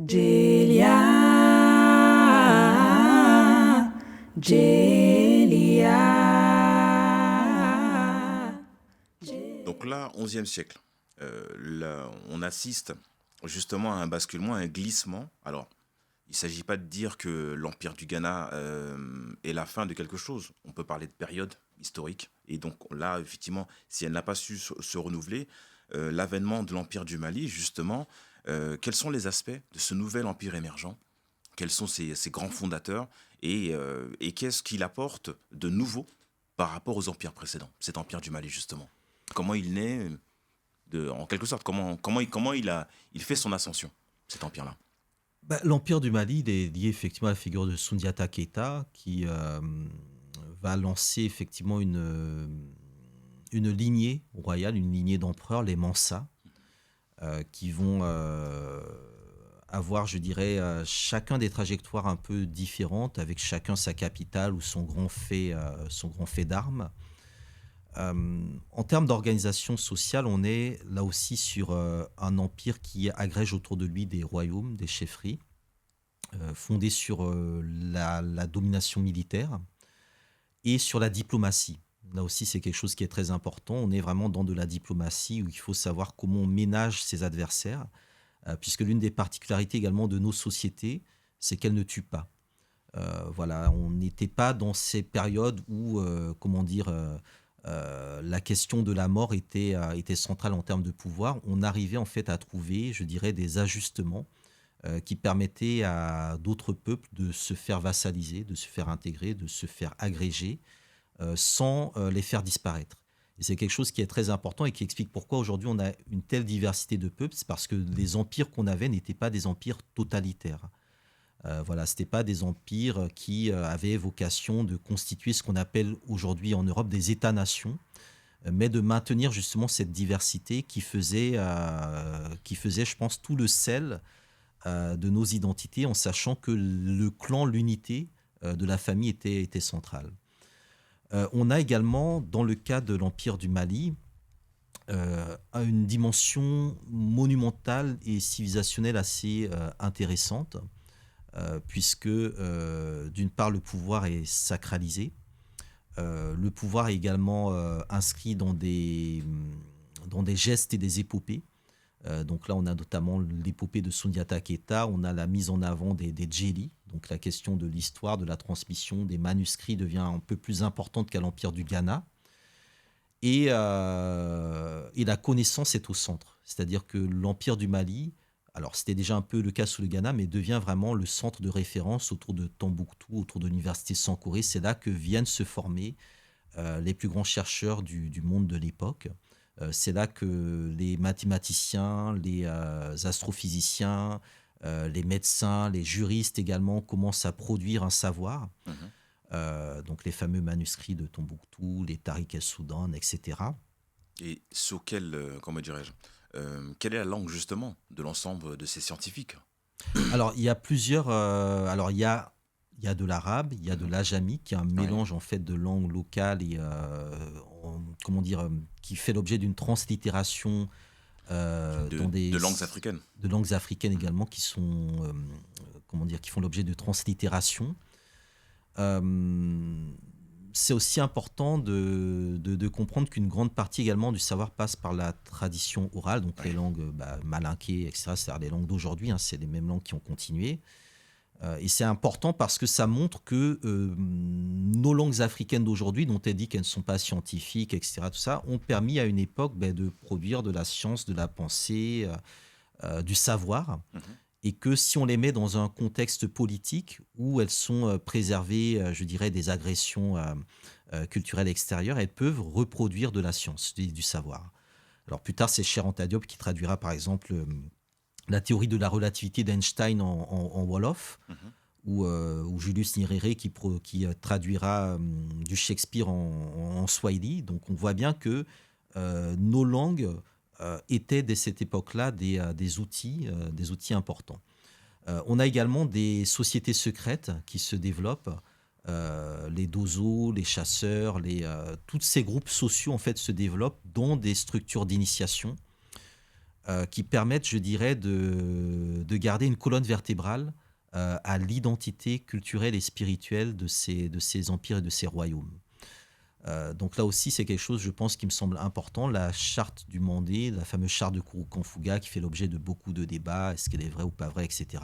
Jelia, Jelia. Donc là, 11e siècle, là, on assiste justement à un basculement, à un glissement. Alors, il ne s'agit pas de dire que l'Empire du Ghana est la fin de quelque chose. On peut parler de période historique. Et donc là, effectivement, si elle n'a pas su se renouveler, l'avènement de l'Empire du Mali, justement, quels sont les aspects de ce nouvel empire émergent? Quels sont ses grands fondateurs et qu'est-ce qu'il apporte de nouveau par rapport aux empires précédents, cet empire du Mali, justement? Comment il naît, en quelque sorte, il fait son ascension, cet empire-là? L'Empire du Mali, il est lié effectivement à la figure de Soundiata Keita, qui va lancer effectivement une lignée royale, une lignée d'empereurs, les Mansa, qui vont avoir, je dirais, chacun des trajectoires un peu différentes, avec chacun sa capitale ou son grand fait d'armes. En termes d'organisation sociale, on est là aussi sur un empire qui agrège autour de lui des royaumes, des chefferies, fondés sur la domination militaire et sur la diplomatie. Là aussi, c'est quelque chose qui est très important. On est vraiment dans de la diplomatie où il faut savoir comment on ménage ses adversaires, puisque l'une des particularités également de nos sociétés, c'est qu'elles ne tuent pas. Voilà, on n'était pas dans ces périodes où, la question de la mort était centrale en termes de pouvoir. On arrivait en fait à trouver, je dirais, des ajustements qui permettaient à d'autres peuples de se faire vassaliser, de se faire intégrer, de se faire agréger, sans les faire disparaître. Et c'est quelque chose qui est très important et qui explique pourquoi aujourd'hui on a une telle diversité de peuples. C'est parce que les empires qu'on avait n'étaient pas des empires totalitaires. Voilà, ce n'étaient pas des empires qui avaient vocation de constituer ce qu'on appelle aujourd'hui en Europe des États-nations, mais de maintenir justement cette diversité qui faisait, je pense, tout le sel de nos identités, en sachant que le clan, l'unité de la famille était centrale. On a également, dans le cas de l'Empire du Mali, une dimension monumentale et civilisationnelle assez intéressante, puisque d'une part le pouvoir est sacralisé, le pouvoir est également inscrit dans des gestes et des épopées. Donc là, on a notamment l'épopée de Soundiata Keita, on a la mise en avant des djeli, donc la question de l'histoire, de la transmission des manuscrits devient un peu plus importante qu'à l'Empire du Ghana. Et la connaissance est au centre. C'est-à-dire que l'Empire du Mali, alors c'était déjà un peu le cas sous le Ghana, mais devient vraiment le centre de référence autour de Tombouctou, autour de l'université Sankoré. C'est là que viennent se former les plus grands chercheurs du monde de l'époque. C'est là que les mathématiciens, les astrophysiciens, les médecins, les juristes également commencent à produire un savoir. Donc les fameux manuscrits de Tombouctou, les Tariq el-Soudan, etc. Et sur quelle est la langue justement de l'ensemble de ces scientifiques? Alors il y a plusieurs. Alors il y a de l'arabe, il y a de l'ajami, qui est un mélange en fait de langues locales et qui fait l'objet d'une translittération de langues africaines. De langues africaines également qui sont qui font l'objet de translittération. C'est aussi important de comprendre qu'une grande partie également du savoir passe par la tradition orale, donc les langues malinké, etc. C'est-à-dire les langues d'aujourd'hui, c'est les mêmes langues qui ont continué. Et c'est important parce que ça montre que nos langues africaines d'aujourd'hui, dont elle dit qu'elles ne sont pas scientifiques, etc., tout ça, ont permis à une époque de produire de la science, de la pensée, du savoir. Et que si on les met dans un contexte politique où elles sont préservées, je dirais, des agressions culturelles extérieures, elles peuvent reproduire de la science, du savoir. Alors plus tard, c'est Cheikh Anta Diop qui traduira par exemple la théorie de la relativité d'Einstein en Wolof, ou Julius Nyerere qui traduira du Shakespeare en Swahili. Donc on voit bien que nos langues étaient dès cette époque-là des outils importants. On a également des sociétés secrètes qui se développent, les dozos, les chasseurs, tous ces groupes sociaux en fait se développent dans des structures d'initiation qui permettent, je dirais, de garder une colonne vertébrale à l'identité culturelle et spirituelle de ces empires et de ces royaumes. Donc là aussi, c'est quelque chose, je pense, qui me semble important. La charte du Mandé, la fameuse charte de Kurukanfuga, qui fait l'objet de beaucoup de débats, est-ce qu'elle est vraie ou pas vraie, etc.,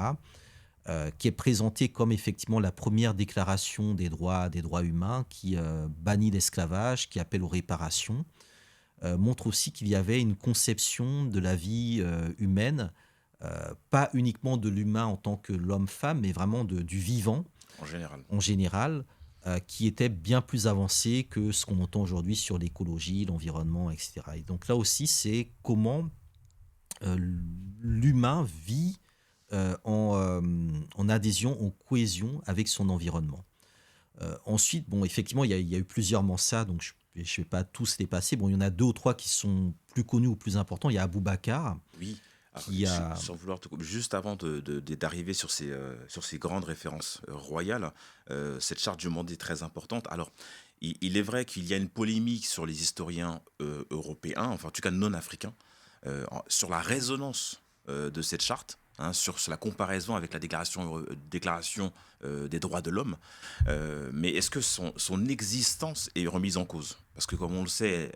qui est présentée comme effectivement la première déclaration des droits humains, qui bannit l'esclavage, qui appelle aux réparations, montre aussi qu'il y avait une conception de la vie humaine, pas uniquement de l'humain en tant que l'homme-femme, mais vraiment du vivant En général. en général, qui était bien plus avancé que ce qu'on entend aujourd'hui sur l'écologie, l'environnement, etc. Et donc là aussi, c'est comment euh, l'humain vit en adhésion, en cohésion avec son environnement. Ensuite, bon, effectivement, il y a eu plusieurs Mansa, donc je ne vais pas tous les passer. Bon, il y en a 2 ou 3 qui sont plus connus ou plus importants. Il y a Abou Bakar, Oui. Alors, qui a... sans vouloir juste avant d'arriver sur ces grandes références royales, cette charte du monde est très importante. Alors, il est vrai qu'il y a une polémique sur les historiens européens, enfin en tout cas non africains, sur la résonance de cette charte, hein, sur la comparaison avec la déclaration des droits de l'homme. Mais est-ce que son existence est remise en cause? Parce que comme on le sait,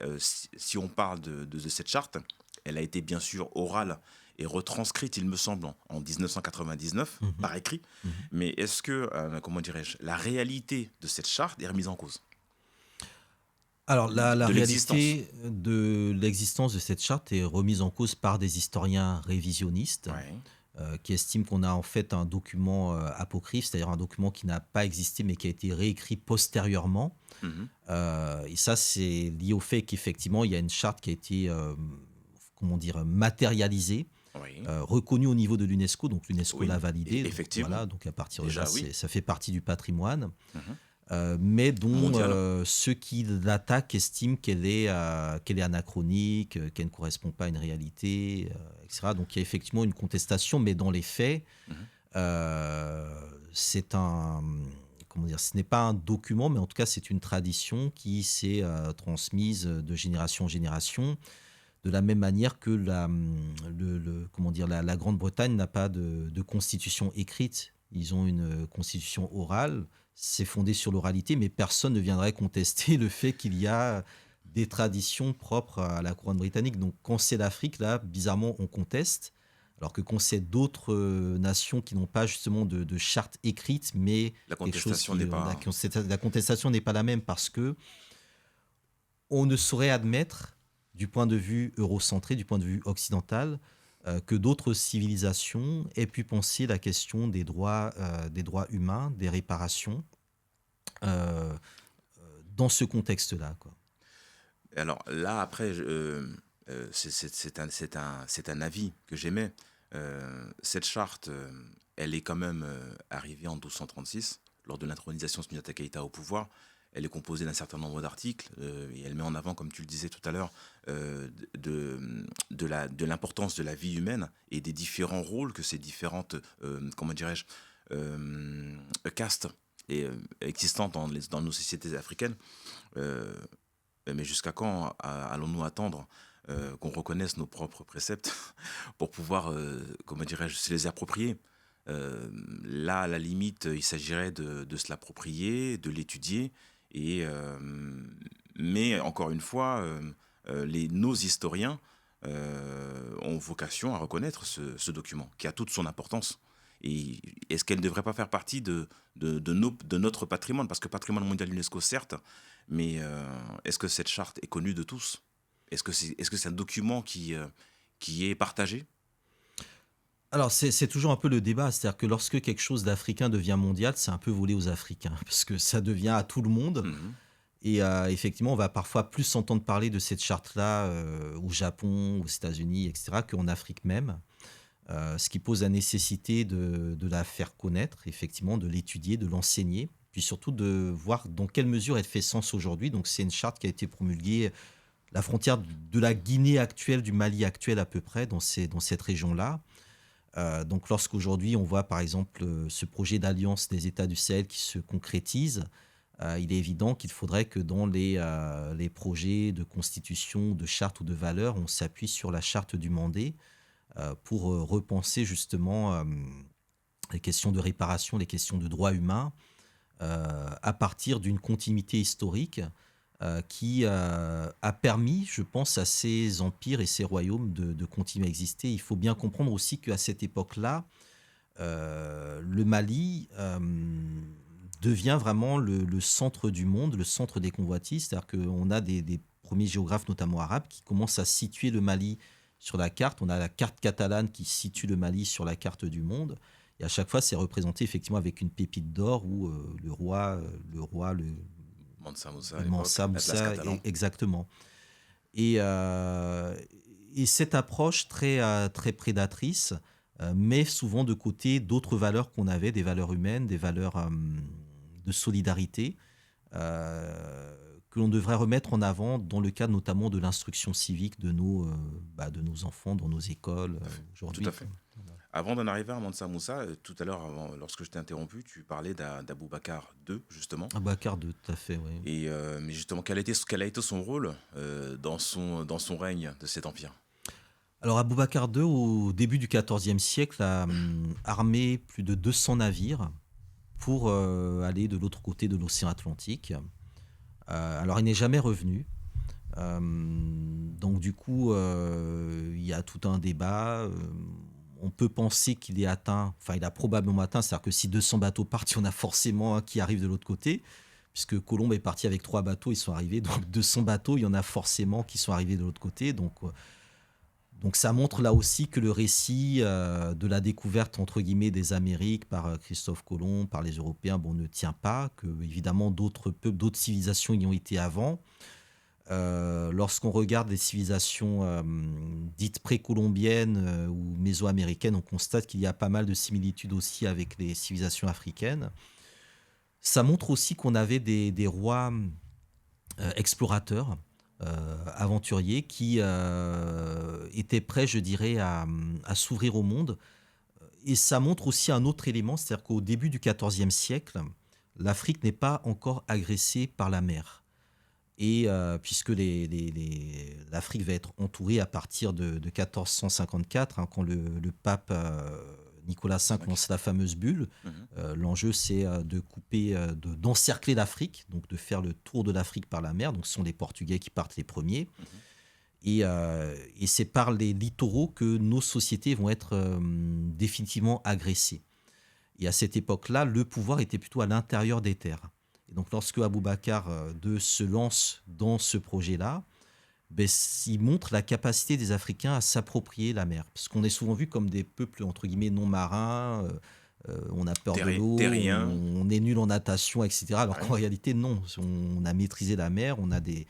si on parle de cette charte, elle a été bien sûr orale et retranscrite, il me semble, en 1999, Mhm, par écrit. mhm. Mais est-ce que, comment dirais-je, la réalité de cette charte est remise en cause? Alors, la De l'existence. réalité de l'existence de cette charte est remise en cause par des historiens révisionnistes Ouais. qui estiment qu'on a en fait un document apocryphe, c'est-à-dire un document qui n'a pas existé mais qui a été réécrit postérieurement. Mhm. Et ça, c'est lié au fait qu'effectivement, il y a une charte qui a été, comment dire, matérialisée, Oui. reconnue au niveau de l'UNESCO, donc l'UNESCO Oui. l'a validée. Donc, Effectivement. voilà, donc à partir de Déjà, là, oui. ça fait partie du patrimoine. Mhm. Mais dont Mondial. ceux qui l'attaquent estiment qu'elle est anachronique, qu'elle ne correspond pas à une réalité, etc. Donc il y a effectivement une contestation, mais dans les faits, Mhm. c'est un, comment dire, ce n'est pas un document, mais en tout cas c'est une tradition qui s'est transmise de génération en génération, de la même manière que comment dire, la Grande-Bretagne n'a pas de constitution écrite. Ils ont une constitution orale. C'est fondé sur l'oralité, mais personne ne viendrait contester le fait qu'il y a des traditions propres à la couronne britannique. Donc quand c'est l'Afrique, là, bizarrement, on conteste. Alors que quand c'est d'autres nations qui n'ont pas justement de charte écrite, mais La quelque chose contestation n'est pas. la contestation n'est pas la même parce que on ne saurait admettre, du point de vue eurocentré, du point de vue occidental, que d'autres civilisations aient pu penser la question des droits humains, des réparations, euh, dans ce contexte-là, quoi. Alors là, après, c'est un avis que j'émets. Cette charte, elle est quand même arrivée en 1236, lors de l'intronisation de Soundiata Keïta au pouvoir. Elle est composée d'un certain nombre d'articles et elle met en avant, comme tu le disais tout à l'heure, de l'importance de la vie humaine et des différents rôles que ces différentes, comment dirais-je, castes existantes dans nos sociétés africaines. Euh, mais jusqu'à quand allons-nous attendre qu'on reconnaisse nos propres préceptes pour pouvoir, comment dirais-je, se les approprier? Là, à la limite, il s'agirait de se l'approprier, de l'étudier, et, mais encore une fois, nos historiens ont vocation à reconnaître ce document, qui a toute son importance. Et est-ce qu'elle ne devrait pas faire partie de notre patrimoine? Parce que patrimoine mondial UNESCO, certes, mais est-ce que cette charte est connue de tous? Est-ce que c'est un document qui est partagé? Alors, c'est toujours un peu le débat, c'est-à-dire que lorsque quelque chose d'africain devient mondial, c'est un peu volé aux Africains, parce que ça devient à tout le monde. Mhm. Et effectivement, on va parfois plus s'entendre parler de cette charte-là au Japon, aux États-Unis, etc., qu'en Afrique même. Ce qui pose la nécessité de la faire connaître, effectivement, de l'étudier, de l'enseigner, puis surtout de voir dans quelle mesure elle fait sens aujourd'hui. Donc c'est une charte qui a été promulguée la frontière de la Guinée actuelle, du Mali actuel à peu près, dans cette région-là. Donc lorsqu'aujourd'hui on voit par exemple ce projet d'alliance des États du Sahel qui se concrétise, il est évident qu'il faudrait que dans les projets de constitution, de charte ou de valeur, on s'appuie sur la charte du Mandé, pour repenser justement les questions de réparation, les questions de droits humains, à partir d'une continuité historique qui a permis, je pense, à ces empires et ces royaumes de continuer à exister. Il faut bien comprendre aussi qu'à cette époque-là, le Mali devient vraiment le centre du monde, le centre des convoitises. C'est-à-dire qu'on a des premiers géographes, notamment arabes, qui commencent à situer le Mali sur la carte. On a la carte catalane qui situe le Mali sur la carte du monde. Et à chaque fois, c'est représenté effectivement avec une pépite d'or où le roi, Mansa Moussa à le l'époque, Mansa l'Atlas Moussa, catalan. exactement. Et cette approche très prédatrice met souvent de côté d'autres valeurs qu'on avait, des valeurs humaines, des valeurs de solidarité, que l'on devrait remettre en avant dans le cadre notamment de l'instruction civique de de nos enfants dans nos écoles aujourd'hui. Tout à fait. Avant d'en arriver à Mansa Moussa, tout à l'heure, lorsque je t'ai interrompu, tu parlais d'Aboubacar II, justement. Aboubacar II, tout à fait, oui. Mais justement, quel a été son rôle dans son règne de cet empire? Alors Aboubacar II, au début du XIVe siècle, a armé plus de 200 navires pour aller de l'autre côté de l'océan Atlantique. Alors il n'est jamais revenu. Donc du coup, il y a tout un débat. On peut penser qu'il est atteint, enfin il a probablement atteint, c'est-à-dire que si 200 bateaux partent, il y en a forcément un qui arrive de l'autre côté, puisque Colomb est parti avec 3 bateaux, ils sont arrivés, donc 200 bateaux, il y en a forcément qui sont arrivés de l'autre côté. Donc ça montre là aussi que le récit de la découverte, entre guillemets, des Amériques par Christophe Colomb, par les Européens, ne tient pas, que évidemment d'autres peuples, d'autres civilisations y ont été avant. Lorsqu'on regarde les civilisations dites précolombiennes ou mésoaméricaines, on constate qu'il y a pas mal de similitudes aussi avec les civilisations africaines. Ça montre aussi qu'on avait des rois explorateurs, aventuriers, qui étaient prêts, je dirais, à s'ouvrir au monde. Et ça montre aussi un autre élément, c'est-à-dire qu'au début du XIVe siècle, l'Afrique n'est pas encore agressée par la mer. Et puisque l'Afrique va être entourée à partir de 1454, quand le pape Nicolas V lance la fameuse bulle, l'enjeu c'est de couper, d'encercler l'Afrique, donc de faire le tour de l'Afrique par la mer. Donc ce sont les Portugais qui partent les premiers. Et c'est par les littoraux que nos sociétés vont être définitivement agressées. Et à cette époque-là, le pouvoir était plutôt à l'intérieur des terres. Et donc, lorsque Aboubacar II se lance dans ce projet-là, il montre la capacité des Africains à s'approprier la mer. Parce qu'on est souvent vu comme des peuples, entre guillemets, non marins, on a peur de l'eau, terriens. on est nul en natation, etc. Alors qu'en réalité, non. On a maîtrisé la mer, on a des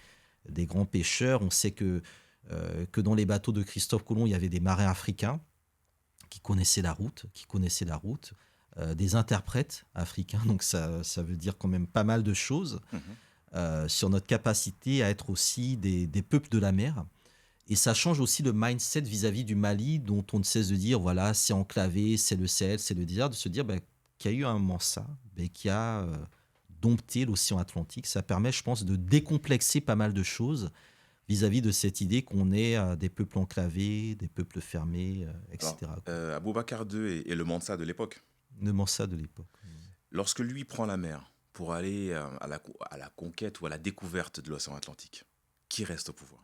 grands pêcheurs. On sait que dans les bateaux de Christophe Colomb, il y avait des marins africains qui connaissaient la route, des interprètes africains, donc ça veut dire quand même pas mal de choses sur notre capacité à être aussi des peuples de la mer. Et ça change aussi le mindset vis-à-vis du Mali, dont on ne cesse de dire, voilà, c'est enclavé, c'est le Sahel, c'est le désert, de se dire qu'il y a eu un Mansa qui a dompté l'océan Atlantique. Ça permet, je pense, de décomplexer pas mal de choses vis-à-vis de cette idée qu'on est des peuples enclavés, des peuples fermés, etc. Alors, Aboubacar II est le Mansa de l'époque. Le Mansa de l'époque. Lorsque lui prend la mer pour aller à la conquête ou à la découverte de l'océan Atlantique, qui reste au pouvoir?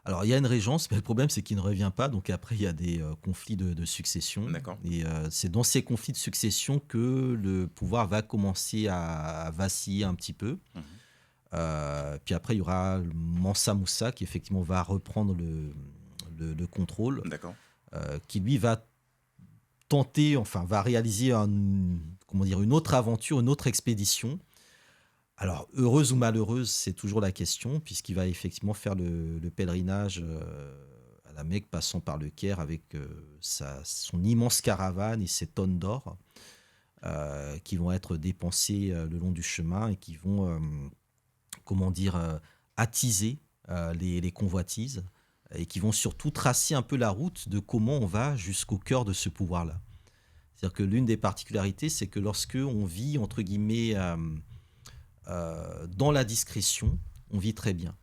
Alors, il y a une régence, mais le problème, c'est qu'il ne revient pas. Donc, après, il y a des conflits de succession. D'accord. Et c'est dans ces conflits de succession que le pouvoir va commencer à vaciller un petit peu. Puis après, il y aura Mansa Moussa qui, effectivement, va reprendre le contrôle. D'accord. Qui, lui, va réaliser une autre aventure, une autre expédition. Alors, heureuse ou malheureuse, c'est toujours la question, puisqu'il va effectivement faire le pèlerinage à la Mecque, passant par le Caire avec son immense caravane et ses tonnes d'or qui vont être dépensées le long du chemin et qui vont, attiser les convoitises, et qui vont surtout tracer un peu la route de comment on va jusqu'au cœur de ce pouvoir-là. C'est-à-dire que l'une des particularités, c'est que lorsque on vit, entre guillemets, dans la discrétion, on vit très bien.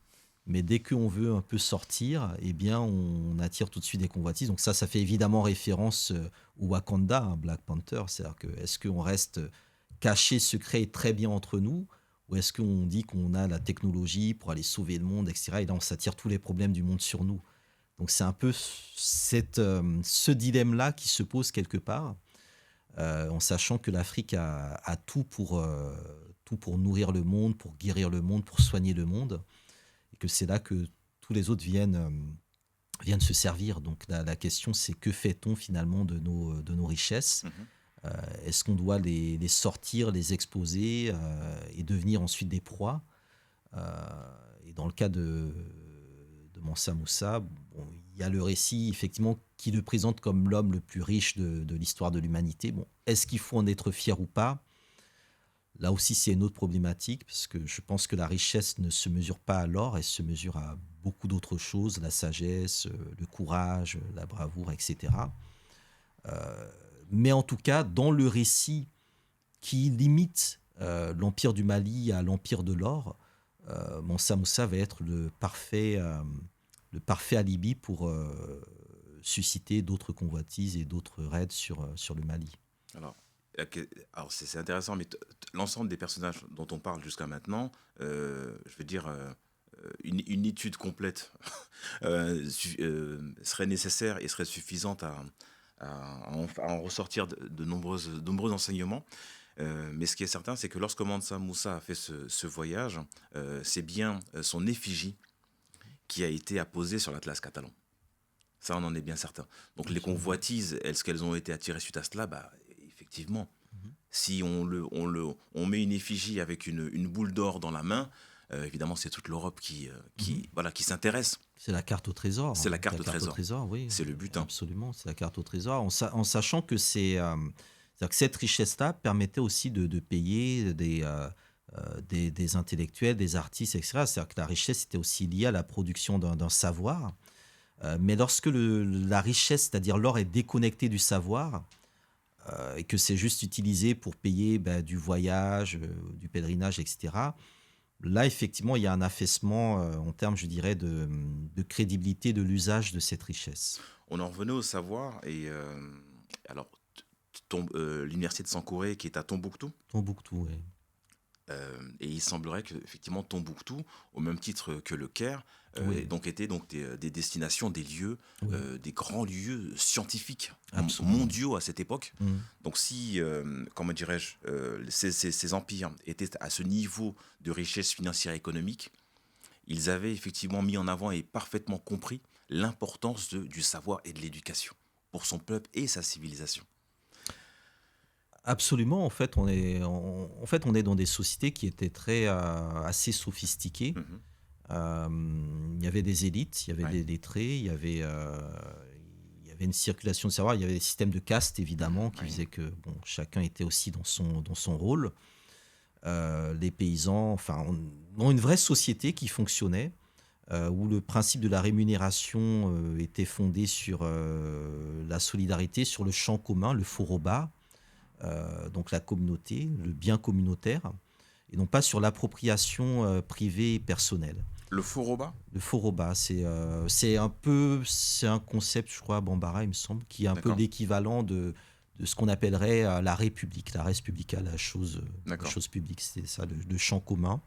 Mais dès qu'on veut un peu sortir, eh bien, on attire tout de suite des convoitises. Donc ça fait évidemment référence au Wakanda, hein, Black Panther. C'est-à-dire que est-ce qu'on reste caché, secret et très bien entre nous, ou est-ce qu'on dit qu'on a la technologie pour aller sauver le monde, etc. Et là, on s'attire tous les problèmes du monde sur nous. Donc c'est un peu ce dilemme-là qui se pose quelque part, en sachant que l'Afrique a tout pour nourrir le monde, pour guérir le monde, pour soigner le monde. Et que c'est là que tous les autres viennent se servir. Donc la question, c'est que fait-on finalement de nos richesses? Est-ce qu'on doit les sortir, les exposer et devenir ensuite des proies? Et dans le cas de Mansa Moussa, bon, il y a le récit effectivement qui le présente comme l'homme le plus riche de l'histoire de l'humanité. Bon, est-ce qu'il faut en être fier ou pas? Là aussi, c'est une autre problématique, parce que je pense que la richesse ne se mesure pas à l'or, elle se mesure à beaucoup d'autres choses, la sagesse, le courage, la bravoure, etc. Mais en tout cas, dans le récit qui limite l'Empire du Mali à l'Empire de l'or, Mansa Moussa va être le parfait alibi pour susciter d'autres convoitises et d'autres raids sur le Mali. Alors c'est intéressant, mais l'ensemble des personnages dont on parle jusqu'à maintenant, je veux dire, une étude complète serait nécessaire et serait suffisante à en ressortir de nombreux enseignements. Mais ce qui est certain, c'est que lorsque Mansa Moussa a fait ce voyage, c'est bien son effigie qui a été apposée sur l'Atlas catalan. Ça, on en est bien certain. Donc les convoitises, est-ce qu'elles ont été attirées suite à cela? Effectivement, si on met une effigie avec une boule d'or dans la main, évidemment, c'est toute l'Europe qui s'intéresse. C'est la carte au trésor. C'est la carte au trésor. Oui. C'est le but. Absolument, c'est la carte au trésor. En sachant que c'est-à-dire que cette richesse-là permettait aussi de payer des intellectuels, des artistes, etc. C'est-à-dire que la richesse était aussi liée à la production d'un savoir. Mais lorsque la richesse, c'est-à-dire l'or, est déconnectée du savoir, et que c'est juste utilisé pour payer du voyage, du pèlerinage, etc., là, effectivement, il y a un affaissement en termes, je dirais, de crédibilité de l'usage de cette richesse. On en revenait au savoir, et alors, l'université de Sankoré qui est à Tombouctou. Tombouctou, oui. Et il semblerait que effectivement Tombouctou, au même titre que le Caire, étaient des destinations, des lieux, des grands lieux scientifiques mondiaux à cette époque. Donc si, comment dirais-je, ces empires étaient à ce niveau de richesse financière et économique, ils avaient effectivement mis en avant et parfaitement compris l'importance du savoir et de l'éducation pour son peuple et sa civilisation. Absolument. En fait, on est dans des sociétés qui étaient assez sophistiquées. Il y avait des élites, il y avait des lettrés, il y avait une circulation de savoir, il y avait des systèmes de caste, évidemment, qui faisaient que chacun était aussi dans son rôle. Les paysans, ont une vraie société qui fonctionnait, où le principe de la rémunération était fondé sur la solidarité, sur le champ commun, le foroba. Donc la communauté, le bien communautaire, et non pas sur l'appropriation privée et personnelle. Le foroba ? Le foroba, c'est un concept, je crois, à Bambara, il me semble, qui est un peu l'équivalent de ce qu'on appellerait la République, la res publica, la chose publique, c'est ça, le champ commun,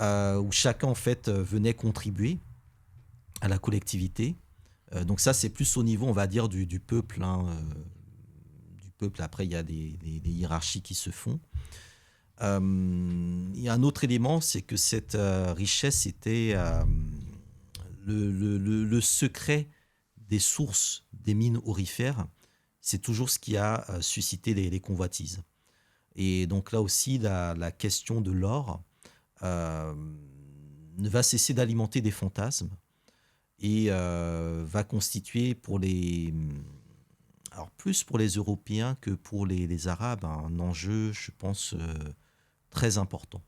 où chacun en fait venait contribuer à la collectivité. Donc ça, c'est plus au niveau, on va dire, du peuple. Après, il y a des hiérarchies qui se font. Il y a un autre élément, c'est que cette richesse était le secret des sources des mines aurifères. C'est toujours ce qui a suscité les convoitises. Et donc là aussi, la question de l'or ne va cesser d'alimenter des fantasmes et va constituer plus pour les Européens que pour les Arabes, un enjeu, je pense, très important.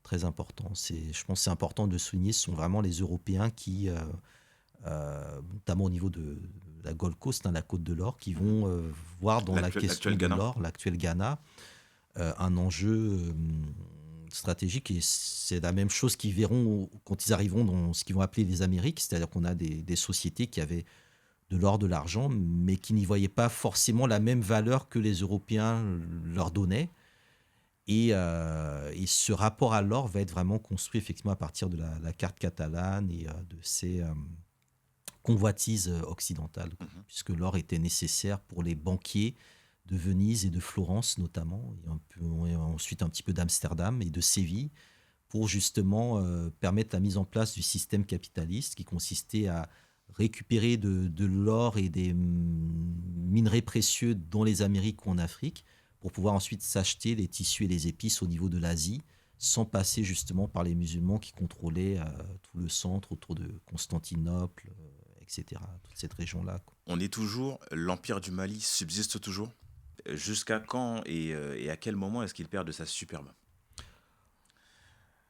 Très important. Je pense que c'est important de souligner, ce sont vraiment les Européens qui, notamment au niveau de la Gold Coast, la Côte de l'Or, qui vont voir dans la question de l'or, l'actuel Ghana, un enjeu stratégique et c'est la même chose qu'ils verront quand ils arriveront dans ce qu'ils vont appeler les Amériques, c'est-à-dire qu'on a des sociétés qui avaient de l'or, de l'argent, mais qui n'y voyaient pas forcément la même valeur que les Européens leur donnaient. Et ce rapport à l'or va être vraiment construit effectivement à partir de la carte catalane et de ces convoitises occidentales, puisque l'or était nécessaire pour les banquiers de Venise et de Florence notamment, et ensuite un petit peu d'Amsterdam et de Séville, pour justement permettre la mise en place du système capitaliste qui consistait à récupérer de l'or et des minerais précieux dans les Amériques ou en Afrique, pour pouvoir ensuite s'acheter les tissus et les épices au niveau de l'Asie, sans passer justement par les musulmans qui contrôlaient tout le centre autour de Constantinople, etc. Toute cette région-là. On est toujours, l'Empire du Mali subsiste toujours. Jusqu'à quand et à quel moment est-ce qu'il perd de sa superbe?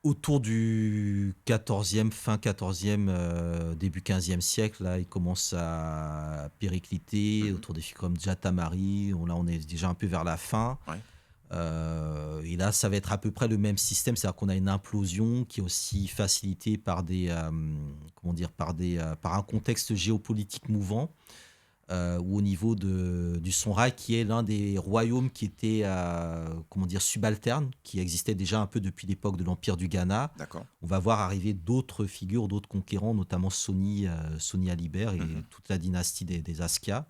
Autour du 14e, fin 14e, début 15e siècle, là, il commence à péricliter autour des filles comme Jatamari. Là, on est déjà un peu vers la fin. Ouais. Et là, ça va être à peu près le même système, c'est-à-dire qu'on a une implosion qui est aussi facilitée par par un contexte géopolitique mouvant, ou au niveau du Songhai, qui est l'un des royaumes qui était subalterne, qui existait déjà un peu depuis l'époque de l'Empire du Ghana. D'accord. On va voir arriver d'autres figures, d'autres conquérants, notamment Soni Alibert et toute la dynastie des Askia,